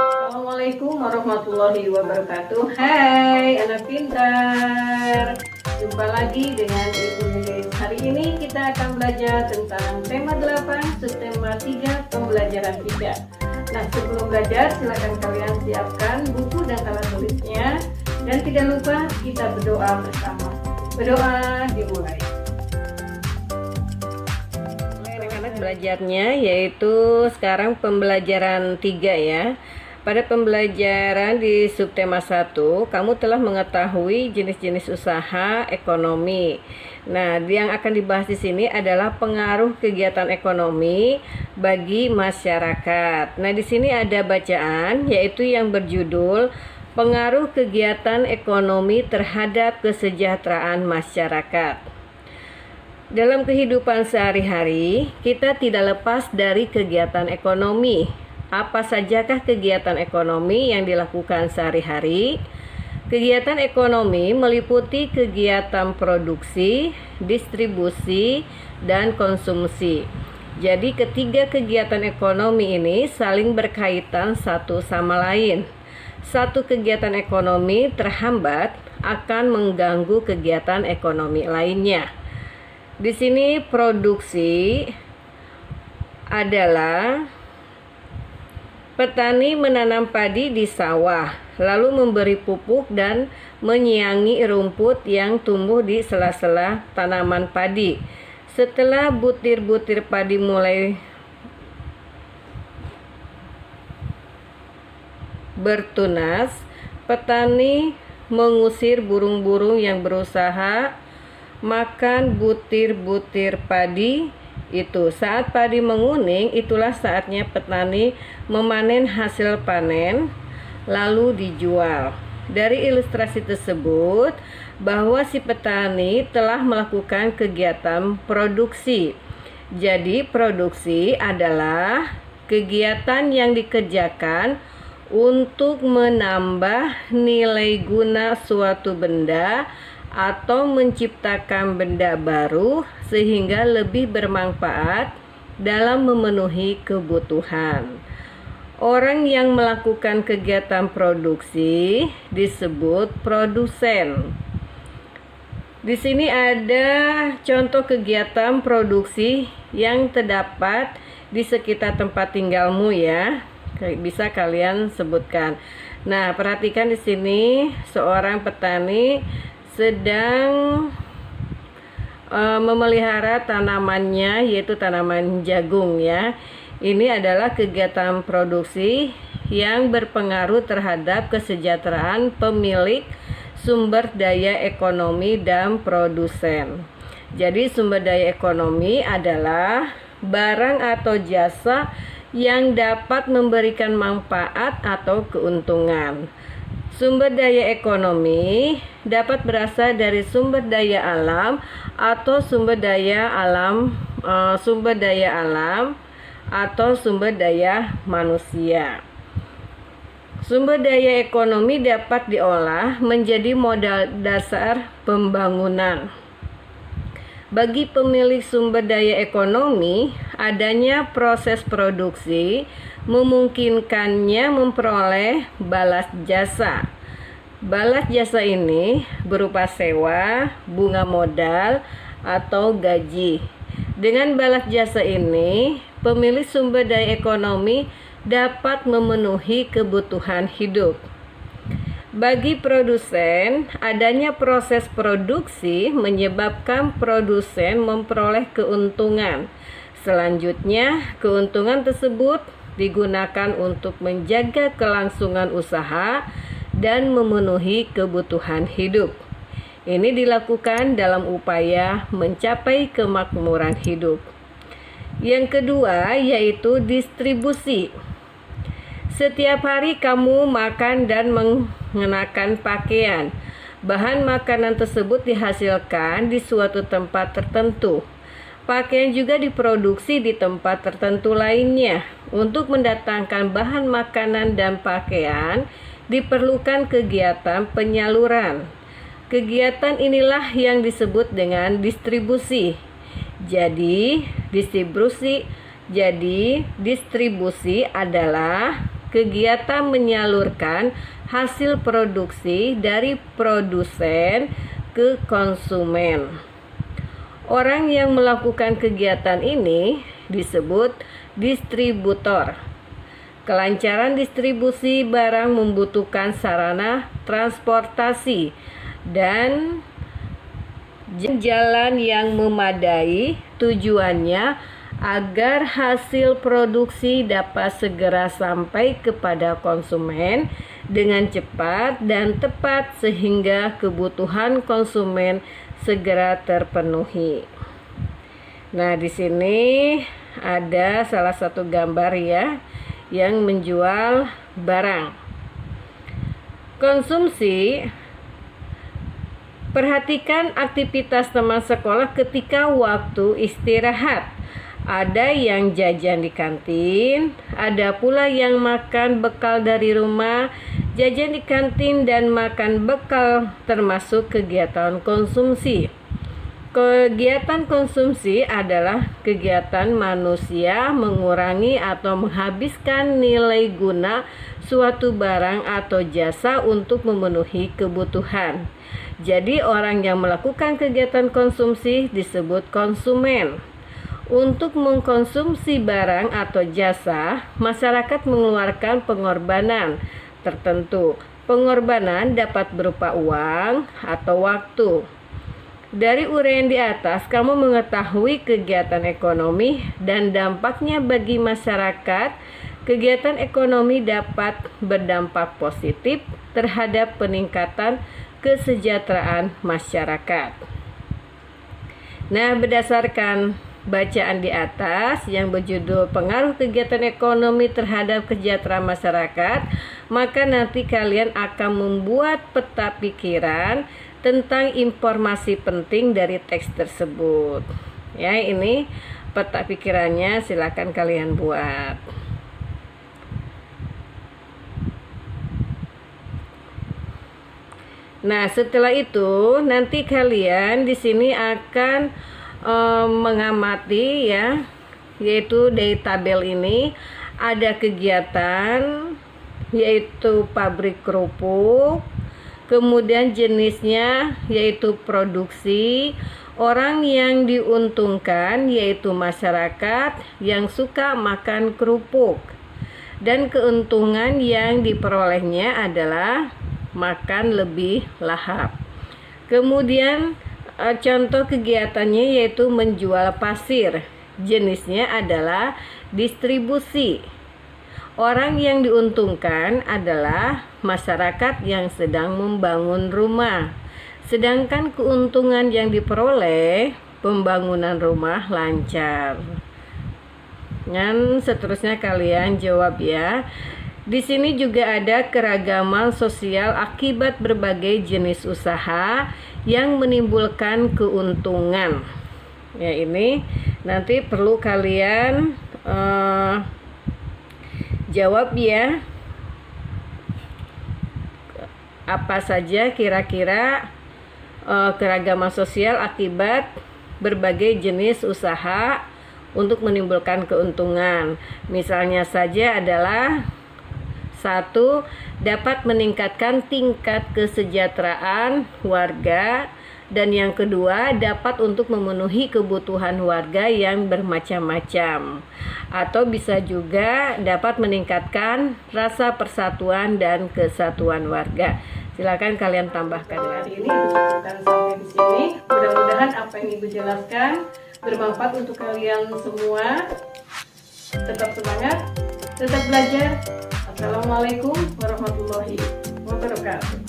Assalamualaikum warahmatullahi wabarakatuh. Hai anak pintar, jumpa lagi dengan Ibu Lilis. Hari ini kita akan belajar tentang tema 8, subtema 3, pembelajaran 3. Nah, sebelum belajar silakan kalian siapkan buku dan alat tulisnya. Dan tidak lupa kita berdoa bersama. Berdoa dimulai. Anak-anak belajarnya yaitu sekarang pembelajaran 3 ya. Pada pembelajaran di subtema 1, kamu telah mengetahui jenis-jenis usaha ekonomi. Nah, yang akan dibahas di sini adalah pengaruh kegiatan ekonomi bagi masyarakat. Nah, di sini ada bacaan yaitu yang berjudul Pengaruh Kegiatan Ekonomi Terhadap Kesejahteraan Masyarakat. Dalam kehidupan sehari-hari, kita tidak lepas dari kegiatan ekonomi. Apa sajakah kegiatan ekonomi yang dilakukan sehari-hari? Kegiatan ekonomi meliputi kegiatan produksi, distribusi, dan konsumsi. Jadi ketiga kegiatan ekonomi ini saling berkaitan satu sama lain. Satu kegiatan ekonomi terhambat akan mengganggu kegiatan ekonomi lainnya. Di sini produksi adalah petani menanam padi di sawah, lalu memberi pupuk dan menyiangi rumput yang tumbuh di sela-sela tanaman padi. Setelah butir-butir padi mulai bertunas, petani mengusir burung-burung yang berusaha makan butir-butir padi itu. Saat padi menguning, itulah saatnya petani memanen hasil panen lalu dijual. Dari ilustrasi tersebut bahwa si petani telah melakukan kegiatan produksi. Jadi produksi adalah kegiatan yang dikerjakan untuk menambah nilai guna suatu benda atau menciptakan benda baru sehingga lebih bermanfaat dalam memenuhi kebutuhan. Orang yang melakukan kegiatan produksi disebut produsen. Di sini ada contoh kegiatan produksi yang terdapat di sekitar tempat tinggalmu ya. Bisa kalian sebutkan. Nah, perhatikan di sini seorang petani sedang memelihara tanamannya yaitu tanaman jagung ya. Ini adalah kegiatan produksi yang berpengaruh terhadap kesejahteraan pemilik sumber daya ekonomi dan produsen. Jadi sumber daya ekonomi adalah barang atau jasa yang dapat memberikan manfaat atau keuntungan. Sumber daya ekonomi dapat berasal dari sumber daya alam atau sumber daya alam atau sumber daya manusia. Sumber daya ekonomi dapat diolah menjadi modal dasar pembangunan. Bagi pemilik sumber daya ekonomi, adanya proses produksi memungkinkannya memperoleh balas jasa. Balas jasa ini berupa sewa, bunga modal, atau gaji. Dengan balas jasa ini, pemilik sumber daya ekonomi dapat memenuhi kebutuhan hidup. Bagi produsen, adanya proses produksi menyebabkan produsen memperoleh keuntungan. Selanjutnya, keuntungan tersebut digunakan untuk menjaga kelangsungan usaha dan memenuhi kebutuhan hidup. Ini dilakukan dalam upaya mencapai kemakmuran hidup. Yang kedua yaitu distribusi. Setiap hari kamu makan dan mengenakan pakaian. Bahan makanan tersebut dihasilkan di suatu tempat tertentu. Pakaian juga diproduksi di tempat tertentu lainnya. Untuk mendatangkan bahan makanan dan pakaian, diperlukan kegiatan penyaluran. Kegiatan inilah yang disebut dengan distribusi. Jadi, Jadi, distribusi adalah kegiatan menyalurkan hasil produksi dari produsen ke konsumen. Orang yang melakukan kegiatan ini disebut distributor. Kelancaran distribusi barang membutuhkan sarana transportasi dan jalan yang memadai, tujuannya agar hasil produksi dapat segera sampai kepada konsumen dengan cepat dan tepat sehingga kebutuhan konsumen segera terpenuhi. Nah, di sini ada salah satu gambar ya yang menjual barang. Konsumsi. Perhatikan aktivitas teman sekolah ketika waktu istirahat. Ada yang jajan di kantin, ada pula yang makan bekal dari rumah. Jajan di kantin dan makan bekal termasuk kegiatan konsumsi. Kegiatan konsumsi adalah kegiatan manusia mengurangi atau menghabiskan nilai guna suatu barang atau jasa untuk memenuhi kebutuhan. Jadi orang yang melakukan kegiatan konsumsi disebut konsumen. Untuk mengkonsumsi barang atau jasa, masyarakat mengeluarkan pengorbanan tertentu. Pengorbanan dapat berupa uang atau waktu. Dari uraian di atas, kamu mengetahui kegiatan ekonomi dan dampaknya bagi masyarakat. Kegiatan ekonomi dapat berdampak positif terhadap peningkatan kesejahteraan masyarakat. Nah, berdasarkan bacaan di atas yang berjudul pengaruh kegiatan ekonomi terhadap kesejahteraan masyarakat, maka nanti kalian akan membuat peta pikiran tentang informasi penting dari teks tersebut. Ya, ini peta pikirannya, silakan kalian buat. Nah, setelah itu nanti kalian di sini akan mengamati ya, yaitu dari tabel ini ada kegiatan yaitu pabrik kerupuk, kemudian jenisnya yaitu produksi, orang yang diuntungkan yaitu masyarakat yang suka makan kerupuk, dan keuntungan yang diperolehnya adalah makan lebih lahap. Kemudian contoh kegiatannya yaitu menjual pasir, jenisnya adalah distribusi. Orang yang diuntungkan adalah masyarakat yang sedang membangun rumah, sedangkan keuntungan yang diperoleh pembangunan rumah lancar. Dan seterusnya kalian jawab ya. Di sini juga ada keragaman sosial akibat berbagai jenis usaha yang menimbulkan keuntungan. Ya, ini nanti perlu kalian jawab ya. Apa saja kira-kira keragaman sosial akibat berbagai jenis usaha untuk menimbulkan keuntungan. Misalnya saja adalah 1. Dapat meningkatkan tingkat kesejahteraan warga. Dan yang kedua, dapat untuk memenuhi kebutuhan warga yang bermacam-macam. Atau bisa juga dapat meningkatkan rasa persatuan dan kesatuan warga. Silakan kalian tambahkan. Hari ini Ibu cukupkan sampai di sini. Mudah-mudahan apa yang Ibu jelaskan bermanfaat untuk kalian semua. Tetap semangat, tetap belajar. Assalamualaikum warahmatullahi wabarakatuh.